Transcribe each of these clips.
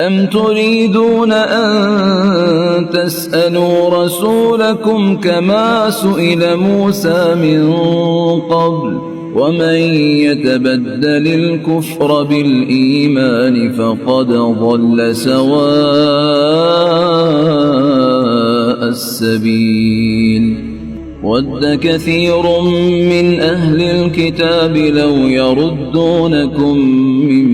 أَمْ تُرِيدُونَ أَن تَسْأَلُوا رَسُولَكُمْ كَمَا سُئِلَ مُوسَىٰ مِن قَبْلُ ۗ وَمَن يَتَبَدَّلِ الْكُفْرَ بِالْإِيمَانِ فَقَدْ ضَلَّ سَوَاءَ السَّبِيلِ وَدَّ كَثِيرٌ مِّنْ أَهْلِ الْكِتَابِ لَوْ يَرُدُّونَكُم مِّن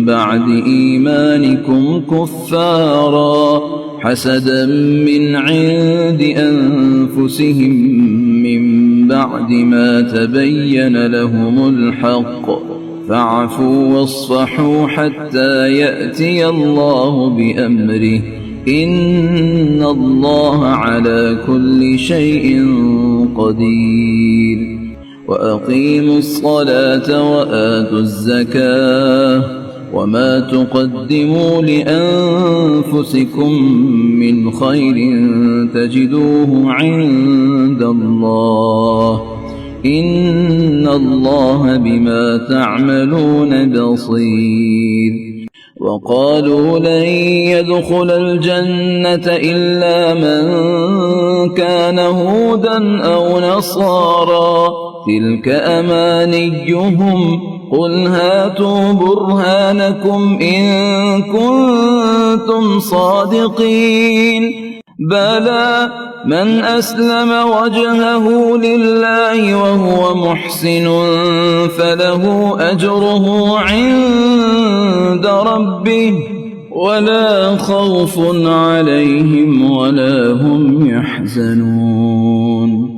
بَعْدِ إِيمَانِكُمْ كُفَّارًا حَسَدًا مِّنْ عِندِ أَنفُسِهِم مِّن بَعْدِ مَا تَبَيَّنَ لَهُمُ الْحَقُّ ۖ فَاعْفُوا وَاصْفَحُوا حَتَّىٰ يَأْتِيَ اللَّهُ بِأَمْرِهِ ۗ إِنَّ اللَّهَ عَلَىٰ كُلِّ شَيْءٍ قَدِيرٌ وَأَقِيمُوا الصَّلَاةَ وَآتُوا الزَّكَاةَ وَمَا تُقَدِّمُوا لِأَنفُسِكُم مِّنْ خَيْرٍ تَجِدُوهُ عِندَ اللَّهِ ۗ إِنَّ اللَّهَ بِمَا تَعْمَلُونَ بَصِيرٌ وَقَالُوا لَن يَدْخُلَ الْجَنَّةَ إِلَّا مَن كَانَ هُودًا أَوْ نَصَارَىٰ ۗ تِلْكَ أَمَانِيُّهُمْ ۗ قُلْ هَاتُوا بُرْهَانَكُمْ إِن كُنتُمْ صَادِقِينَ بَلَىٰ مَنْ أَسْلَمَ وَجْهَهُ لِلَّهِ وَهُوَ مُحْسِنٌ فَلَهُ أَجْرُهُ عِندَ رَبِّهِ وَلَا خَوْفٌ عَلَيْهِمْ وَلَا هُمْ يَحْزَنُونَ